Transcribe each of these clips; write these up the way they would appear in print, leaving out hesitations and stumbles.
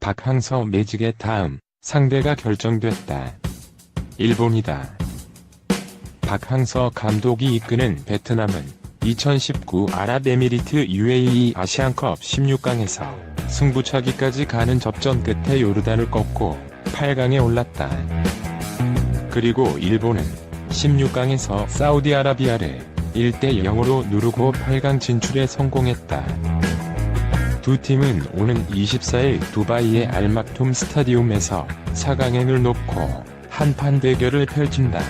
박항서 매직의 다음 상대가 결정됐다. 일본이다. 박항서 감독이 이끄는 베트남은 2019 아랍에미리트 UAE 아시안컵 16강에서 승부차기까지 가는 접전 끝에 요르단을 꺾고 8강에 올랐다. 그리고 일본은 16강에서 사우디아라비아를 1대0으로 누르고 8강 진출에 성공했다. 두 팀은 오는 24일 두바이의 알막툼 스타디움에서 4강행을 놓고 한판 대결을 펼친다.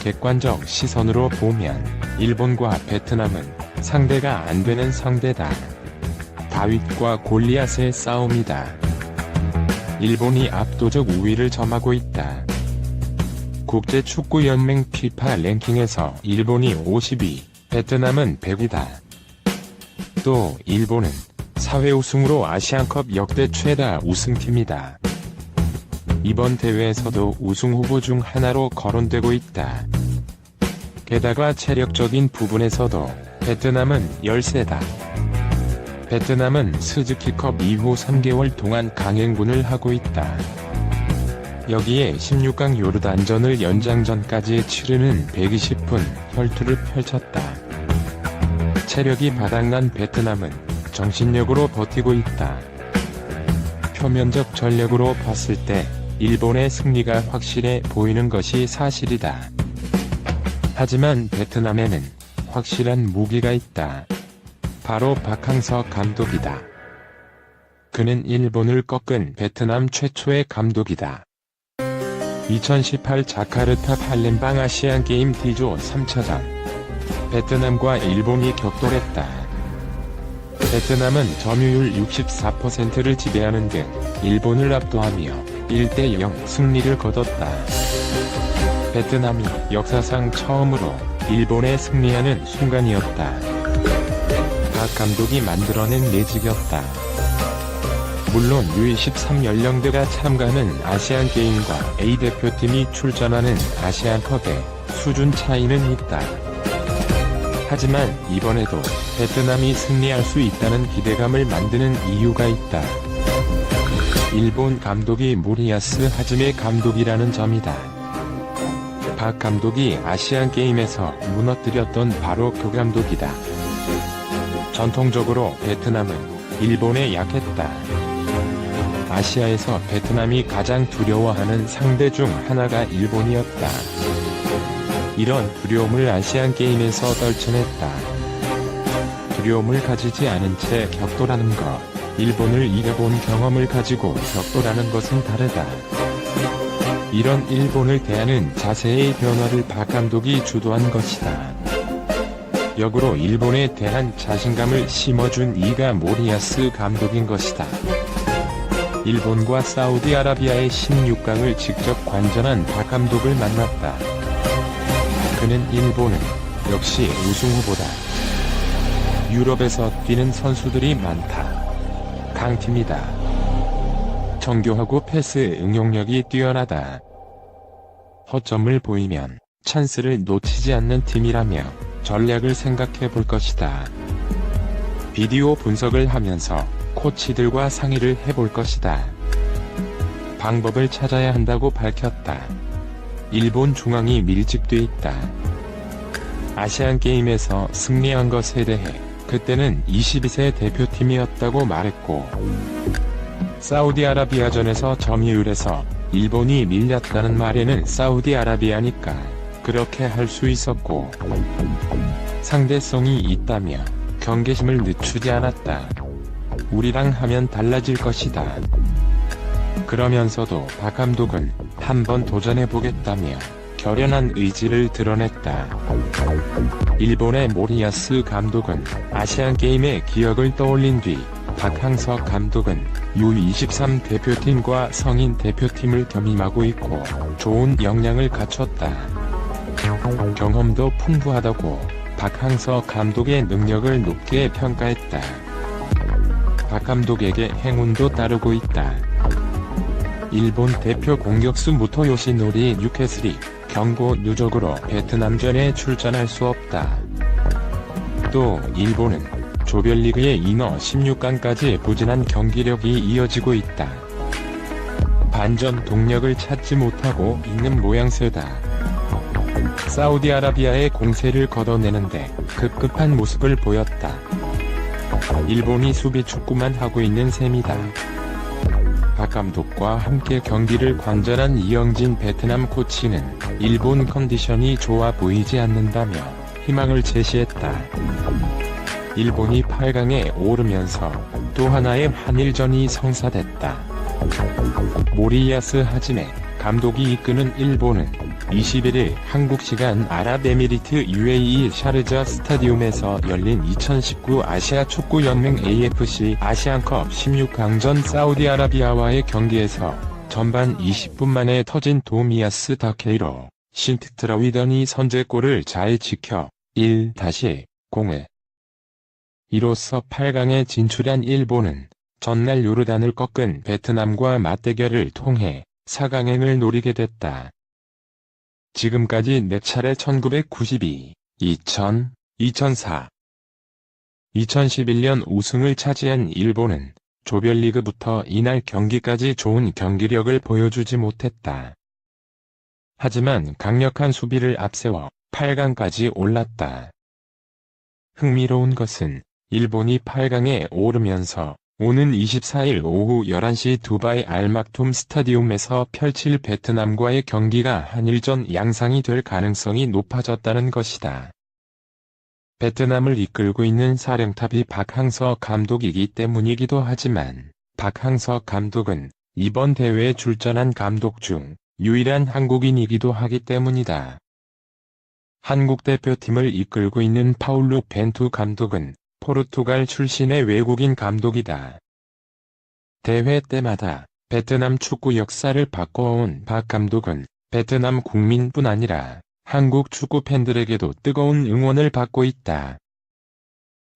객관적 시선으로 보면 일본과 베트남은 상대가 안 되는 상대다. 다윗과 골리앗의 싸움이다. 일본이 압도적 우위를 점하고 있다. 국제축구연맹 피파 랭킹에서 일본이 52, 베트남은 100이다. 또 일본은 4회 우승으로 아시안컵 역대 최다 우승팀이다. 이번 대회에서도 우승 후보 중 하나로 거론되고 있다. 게다가 체력적인 부분에서도 베트남은 열세다. 베트남은 스즈키컵 이후 3개월 동안 강행군을 하고 있다. 여기에 16강 요르단전을 연장전까지 치르는 120분 혈투를 펼쳤다. 체력이 바닥난 베트남은 정신력으로 버티고 있다. 표면적 전력으로 봤을 때 일본의 승리가 확실해 보이는 것이 사실이다. 하지만 베트남에는 확실한 무기가 있다. 바로 박항서 감독이다. 그는 일본을 꺾은 베트남 최초의 감독이다. 2018 자카르타 팔렘방 아시안게임 D조 3차전 베트남과 일본이 격돌했다. 베트남은 점유율 64%를 지배하는 등 일본을 압도하며 1대0 승리를 거뒀다. 베트남이 역사상 처음으로 일본에 승리하는 순간이었다. 박 감독이 만들어낸 매직이었다. 물론 U23 연령대가 참가하는 아시안게임과 A대표팀이 출전하는 아시안컵의 수준 차이는 있다. 하지만 이번에도 베트남이 승리할 수 있다는 기대감을 만드는 이유가 있다. 일본 감독이 모리야스 하즈메 감독이라는 점이다. 박 감독이 아시안게임에서 무너뜨렸던 바로 그 감독이다. 전통적으로 베트남은 일본에 약했다. 아시아에서 베트남이 가장 두려워하는 상대 중 하나가 일본이었다. 이런 두려움을 아시안게임에서 떨쳐냈다. 두려움을 가지지 않은 채 격돌하는 것, 일본을 이겨본 경험을 가지고 격돌하는 것은 다르다. 이런 일본을 대하는 자세의 변화를 박 감독이 주도한 것이다. 역으로 일본에 대한 자신감을 심어준 이가 모리야스 감독인 것이다. 일본과 사우디아라비아의 16강을 직접 관전한 박 감독을 만났다. 그는 일본은 역시 우승 후보다. 유럽에서 뛰는 선수들이 많다. 강팀이다. 정교하고 패스 응용력이 뛰어나다. 허점을 보이면 찬스를 놓치지 않는 팀이라며 전략을 생각해 볼 것이다. 비디오 분석을 하면서 코치들과 상의를 해볼 것이다. 방법을 찾아야 한다고 밝혔다. 일본 중앙이 밀집돼 있다. 아시안게임에서 승리한 것에 대해 그때는 22세 대표팀이었다고 말했고, 사우디아라비아전에서 점유율에서 일본이 밀렸다는 말에는 사우디아라비아니까 그렇게 할 수 있었고, 상대성이 있다며 경계심을 늦추지 않았다. 우리랑 하면 달라질 것이다. 그러면서도 박 감독은 한번 도전해보겠다며 결연한 의지를 드러냈다. 일본의 모리야스 감독은 아시안게임의 기억을 떠올린 뒤 박항서 감독은 U23 대표팀과 성인 대표팀을 겸임하고 있고 좋은 역량을 갖췄다. 경험도 풍부하다고 박항서 감독의 능력을 높게 평가했다. 박 감독에게 행운도 따르고 있다. 일본 대표 공격수 무토 요시노리 뉴캐슬이 경고 누적으로 베트남전에 출전할 수 없다. 또 일본은 조별리그의 이너 16강까지 부진한 경기력이 이어지고 있다. 반전 동력을 찾지 못하고 있는 모양새다. 사우디아라비아의 공세를 걷어내는데 급급한 모습을 보였다. 일본이 수비 축구만 하고 있는 셈이다. 박 감독과 함께 경기를 관전한 이영진 베트남 코치는 일본 컨디션이 좋아 보이지 않는다며 희망을 제시했다. 일본이 8강에 오르면서 또 하나의 한일전이 성사됐다. 모리야스 하지메 감독이 이끄는 일본은 21일 한국 시간 아랍에미리트 UAE 샤르자 스타디움에서 열린 2019 아시아 축구연맹 AFC 아시안컵 16강전 사우디아라비아와의 경기에서 전반 20분 만에 터진 도미아스 다케이로 신트트라위던이 선제골을 잘 지켜 1-0에 이로써 8강에 진출한 일본은 전날 요르단을 꺾은 베트남과 맞대결을 통해 4강행을 노리게 됐다. 지금까지 4차례 1992, 2000, 2004, 2011년 우승을 차지한 일본은 조별리그부터 이날 경기까지 좋은 경기력을 보여주지 못했다. 하지만 강력한 수비를 앞세워 8강까지 올랐다. 흥미로운 것은 일본이 8강에 오르면서 오는 24일 오후 11시 두바이 알막툼 스타디움에서 펼칠 베트남과의 경기가 한일전 양상이 될 가능성이 높아졌다는 것이다. 베트남을 이끌고 있는 사령탑이 박항서 감독이기 때문이기도 하지만 박항서 감독은 이번 대회에 출전한 감독 중 유일한 한국인이기도 하기 때문이다. 한국 대표팀을 이끌고 있는 파울루 벤투 감독은 포르투갈 출신의 외국인 감독이다. 대회 때마다 베트남 축구 역사를 바꿔온 박 감독은 베트남 국민뿐 아니라 한국 축구 팬들에게도 뜨거운 응원을 받고 있다.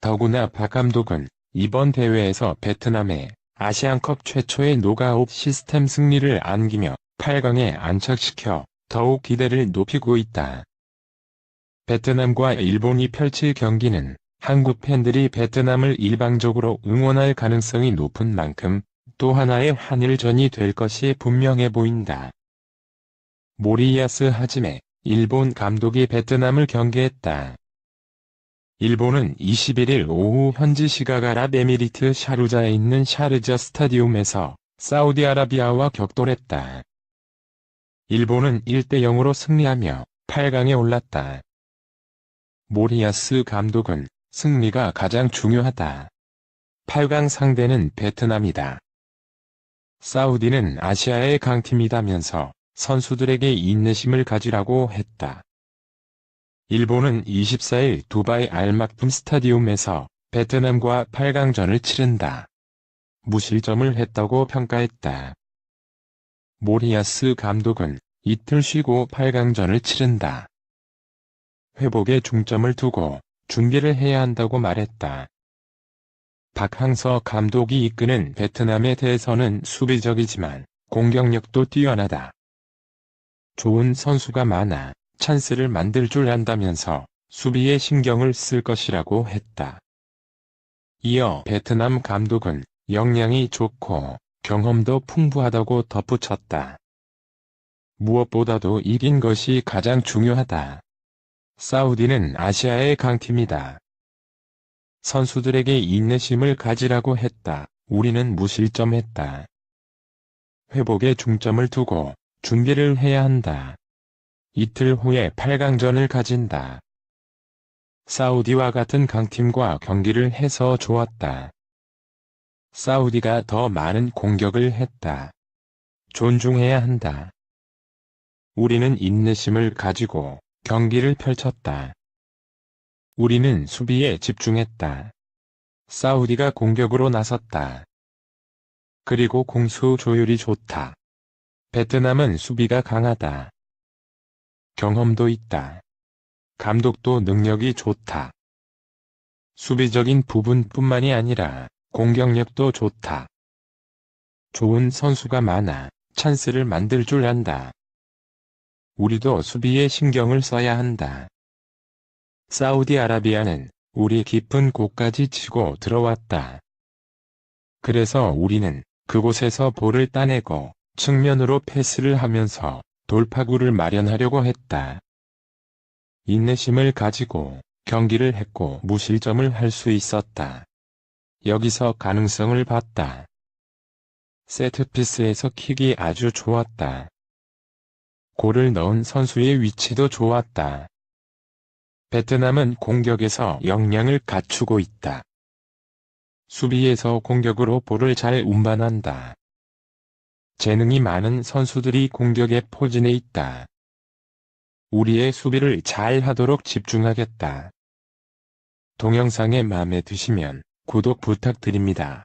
더구나 박 감독은 이번 대회에서 베트남에 아시안컵 최초의 노크아웃 시스템 승리를 안기며 8강에 안착시켜 더욱 기대를 높이고 있다. 베트남과 일본이 펼칠 경기는 한국 팬들이 베트남을 일방적으로 응원할 가능성이 높은 만큼 또 하나의 한일전이 될 것이 분명해 보인다. 모리야스 하지메 일본 감독이 베트남을 경계했다. 일본은 21일 오후 현지 시각 아랍에미리트 샤르자에 있는 샤르자 스타디움에서 사우디아라비아와 격돌했다. 일본은 1-0으로 승리하며 8강에 올랐다. 모리야스 감독은 승리가 가장 중요하다. 8강 상대는 베트남이다. 사우디는 아시아의 강팀이다면서 선수들에게 인내심을 가지라고 했다. 일본은 24일 두바이 알막툼 스타디움에서 베트남과 8강전을 치른다. 무실점을 했다고 평가했다. 모리야스 감독은 이틀 쉬고 8강전을 치른다. 회복에 중점을 두고 준비를 해야 한다고 말했다. 박항서 감독이 이끄는 베트남에 대해서는 수비적이지만 공격력도 뛰어나다. 좋은 선수가 많아 찬스를 만들 줄 안다면서 수비에 신경을 쓸 것이라고 했다. 이어 베트남 감독은 역량이 좋고 경험도 풍부하다고 덧붙였다. 무엇보다도 이긴 것이 가장 중요하다. 사우디는 아시아의 강팀이다. 선수들에게 인내심을 가지라고 했다. 우리는 무실점했다. 회복에 중점을 두고 준비를 해야 한다. 이틀 후에 8강전을 가진다. 사우디와 같은 강팀과 경기를 해서 좋았다. 사우디가 더 많은 공격을 했다. 존중해야 한다. 우리는 인내심을 가지고 경기를 펼쳤다. 우리는 수비에 집중했다. 사우디가 공격으로 나섰다. 그리고 공수 조율이 좋다. 베트남은 수비가 강하다. 경험도 있다. 감독도 능력이 좋다. 수비적인 부분뿐만이 아니라 공격력도 좋다. 좋은 선수가 많아 찬스를 만들 줄 안다. 우리도 수비에 신경을 써야 한다. 사우디아라비아는 우리 깊은 곳까지 치고 들어왔다. 그래서 우리는 그곳에서 볼을 따내고 측면으로 패스를 하면서 돌파구를 마련하려고 했다. 인내심을 가지고 경기를 했고 무실점을 할 수 있었다. 여기서 가능성을 봤다. 세트피스에서 킥이 아주 좋았다. 골을 넣은 선수의 위치도 좋았다. 베트남은 공격에서 역량을 갖추고 있다. 수비에서 공격으로 볼을 잘 운반한다. 재능이 많은 선수들이 공격에 포진해 있다. 우리의 수비를 잘 하도록 집중하겠다. 동영상이 마음에 드시면 구독 부탁드립니다.